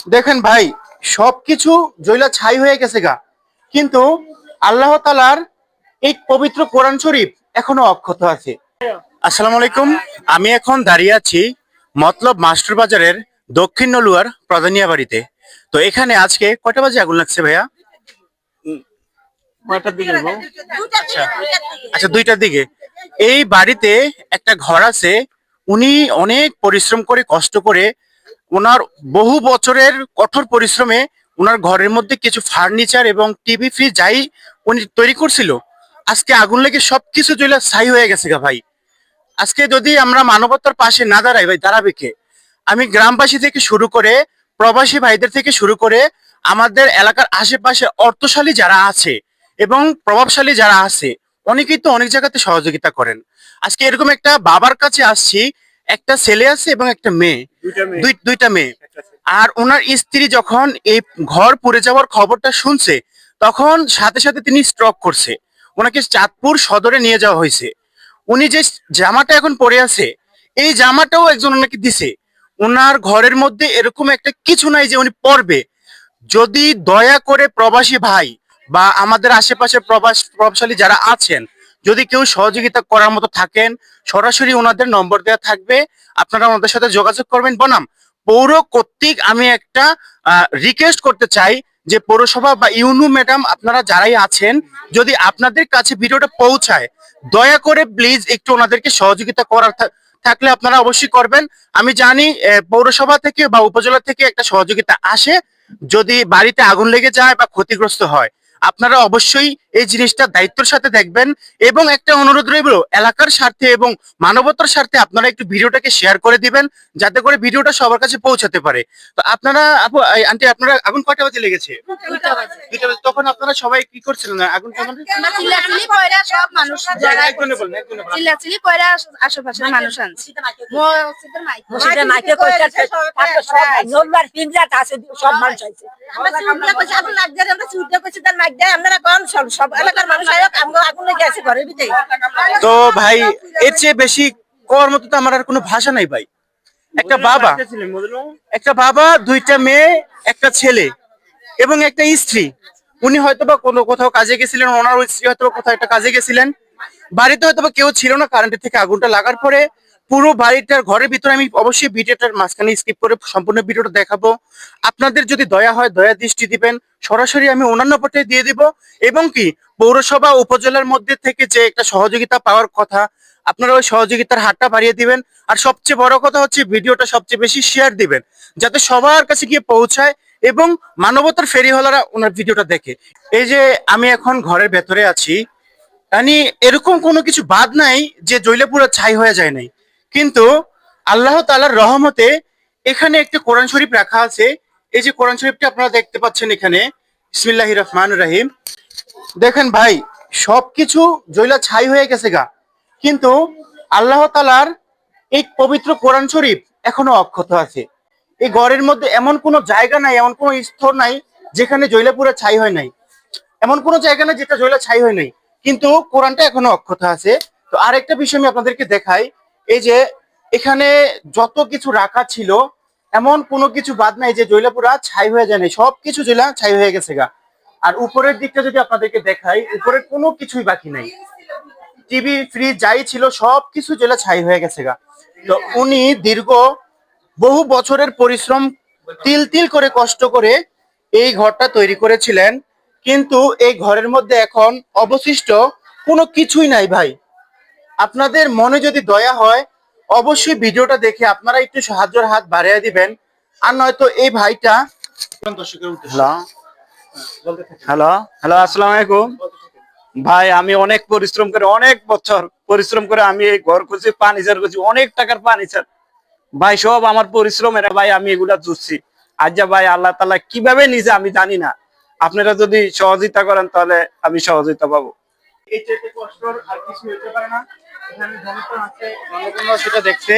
দেখেন ভাই, সবকিছু জৈলা ছাই হয়ে গেছে গা, কিন্তু আল্লাহ তাআলার এই পবিত্র কোরআন শরীফ এখনো অক্ষত আছে। আসসালামু আলাইকুম। আমি এখন দাঁড়িয়ে আছি মতলব মাস্টার বাজারের দক্ষিণ নলুয়ার প্রধানিয়া বাড়িতে। তো এখানে আজকে কয়টা বাজে আগুন লাগছে ভাইয়া? কয়টার দিকে গো? আচ্ছা আচ্ছা, 2টার দিকে। এই বাড়িতে একটা ঘর আছে। উনি অনেক পরিশ্রম করে কষ্ট করে ওনার বহু বছরের কঠোর পরিশ্রমে ওনার ঘরের মধ্যে কিছু ফার্নিচার এবং টিভি ফ্রিজ যাই উনি তৈরি করছিল, আজকে আগুন লেগে সবকিছু জ্বলে ছাই হয়ে গেছে গা ভাই। আজকে যদি আমরা মানবতার পাশে না দাঁড়াই ভাই, দাঁড়াবে কে? আমি গ্রামবাসী থেকে শুরু করে প্রবাসী ভাইদের থেকে শুরু করে আমাদের এলাকার আশেপাশে অর্থশালী যারা আছে এবং প্রভাবশালী যারা আছে, অনেকেই তো অনেক জায়গাতে সহযোগিতা করেন। আজকে এরকম একটা বাবার কাছে আসছি, একটা ছেলে আছে এবং একটা মেয়ে, দুইটা মেয়ে। আর ওনার স্ত্রী যখন এই ঘর পুড়ে যাওয়ার খবরটা শুনছে, তখন সাথে সাথে তিনি স্ট্রোক করছে। ওনাকে চাঁদপুর সদরে নিয়ে যাওয়া হয়েছে। উনি যে জামাটা এখন পরে আছে, এই জামাটাও একজন ওনাকে দিছে। ওনার ঘরের মধ্যে এরকম একটা কিছু নাই যে উনি পরবে। যদি দয়া করে প্রবাসী ভাই বা আমাদের আশেপাশে প্রভাবশালী যারা আছেন, যদি কেউ সহযোগিতা করার মতো থাকেন, সরাসরি ওনাদের নম্বর দেওয়া থাকবে, আপনারা ওনাদের সাথে যোগাযোগ করবেন। বনাম পৌর কর্তৃক আমি একটা রিকোয়েস্ট করতে চাই যে পৌরসভা বা ইউনু ম্যাডাম, আপনারা যারাই আছেন, যদি আপনাদের কাছে ভিডিওটা পৌঁছায়, দয়া করে প্লিজ একটু ওনাদেরকে সহযোগিতা করার থাকলে আপনারা অবশ্যই করবেন। আমি জানি পৌরসভা থেকে বা উপজেলা থেকে একটা সহযোগিতা আসে যদি বাড়িতে আগুন লেগে যায় বা ক্ষতিগ্রস্ত হয়। আপনারা অবশ্যই এই জিনিসটা দায়িত্বের সাথে দেখবেন। এবং একটা অনুরোধ রইল, এলাকার স্বার্থে এবং মানবতার স্বার্থে আপনারা একটু ভিডিওটাকে শেয়ার করে দিবেন, যাতে করে ভিডিওটা সবার কাছে পৌঁছাতে পারে। তো আপনারা আপু, আন্টি, আপনারা আগুন কয়টা বাজে লেগেছে? 2টা বাজে। 2টা বাজে। তখন আপনারা সবাই কি করছিলেন? আগুন কেমন? চিল্লাচিল্লি কইরা সব মানুষ একজনে বলেন, একজনে বলেন। চিল্লাচিল্লি কইরা আশেপাশের মানুষ আনছে মসজিদের মাইকে কইরা সব জোরবার পিঞ্জাত আছে, সব মানুষ আছে। আমরা চিল্লা কইছি আগুন লাগছে, আমরা চিল্লা কইছি তার মাইক দেয়, আমরা কোন সব এলাকার মানুষ আয়োক আমরা আগুন লেগে আছে ঘরের ভিতরে। তো ভাই, এর চেয়ে বেশি করার মতো তো আমার আর কোনো ভাষা নাই ভাই। একটা বাবা, দুইটা মেয়ে, একটা ছেলে এবং একটা স্ত্রী। উনি হয়তোবা কোনো কোথাও কাজে গেছিলেন, ওনার স্ত্রী হয়তো কোথাও একটা কাজে গেছিলেন। বাড়িতে হয়তোবা কেউ ছিল না কারেন্টের থেকে আগুনটা লাগার পরে। পুরো বাড়িটার ঘরের ভিতরে আমি অবশ্যই ভিডিওটার মাঝখানে স্কিপ করে সম্পূর্ণ ভিডিওটা দেখাবো। আপনাদের যদি দয়া হয়, দয়া দৃষ্টি দিবেন। সরাসরি আমি অন্যান্য পথে দিয়ে দিব। এবং কি পৌরসভা উপজেলার মধ্যে থেকে যে একটা সহযোগিতা পাওয়ার কথা, আপনারা ওই সহযোগিতার হাতটা বাড়িয়ে দিবেন। আর সবচেয়ে বড় কথা হচ্ছে ভিডিওটা সবচেয়ে বেশি শেয়ার দিবেন, যাতে সবার কাছে গিয়ে পৌঁছায় এবং মানবতার ফেরিওয়ালারা ওনার ভিডিওটা দেখে। এই যে আমি এখন ঘরের ভেতরে আছি, মানে এরকম কোনো কিছু বাদ নাই যে জ্বলে পুরো ছাই হয়ে যায় নাই। কিন্তু আল্লাহ তাআলার রহমতে এখানে একটা কোরআন শরীফ রাখা আছে। এই যে কোরআন শরীফটা আপনারা দেখতে পাচ্ছেন এখানে, বিসমিল্লাহির রহমানির রহিম। দেখেন ভাই, সবকিছু জ্বলা ছাই হয়ে গেছে গা, কিন্তু আল্লাহ তাআলার এই পবিত্র কোরআন শরীফ এখনো অক্ষত আছে। এই ঘরের মধ্যে এমন কোনো জায়গা নাই, এমন কোনো স্তর নাই যেখানে জ্বলা পুরো ছাই হয় নাই। এমন কোনো জায়গা নাই যেটা জ্বলা ছাই হয় নাই, কিন্তু কোরআনটা এখনো অক্ষত আছে। তো আরেকটা বিষয় আমি আপনাদেরকে দেখাই। এই যে এখানে যত কিছু রাখা ছিল, এমন কোনো কিছু বাদ নাই যে জ্বলা পুরা ছাই হয়ে যায় নাই, সবকিছু জ্বলা ছাই হয়ে গেছে গা। আর উপরের দিকটা যদি আপনাদেরকে দেখাই, উপরে কোনো কিছুই বাকি নাই। টিভি ফ্রিজ যাই ছিল সবকিছু জ্বলা ছাই হয়ে গেছে গা। তো উনি দীর্ঘ বহু বছরের পরিশ্রম, তিল তিল করে কষ্ট করে এই ঘরটা তৈরি করেছিলেন। কিন্তু এই ঘরের মধ্যে এখন অবশিষ্ট কোনো কিছুই নাই ভাই। আপনাদের মনে যদি দয়া হয়, অবশ্যই ভিডিওটা দেখে আপনারা একটু সাহায্যের হাত বাড়িয়ে দিবেন। আর নয়তো এই ভাইটা হ্যালো হ্যালো হ্যালো, আসসালামু আলাইকুম ভাই। আমি অনেক পরিশ্রম করে, অনেক বছর পরিশ্রম করে আমি এই ঘর করছি, ফার্নিচার করছি, অনেক টাকার ফার্নিচার ভাই, সব আমার পরিশ্রমের ভাই। আমি এগুলা জুটছি আজ ভাই, আল্লাহ তাআলা কিভাবে নিজে আমি জানি না। আপনারা যদি সহযোগিতা করেন তাহলে আমি সহযোগিতা পাবো। এই চাইতে কষ্টর আর কিছু হতে পারে না। এখানে জনগণ আছে, জনগণ সেটা দেখছে।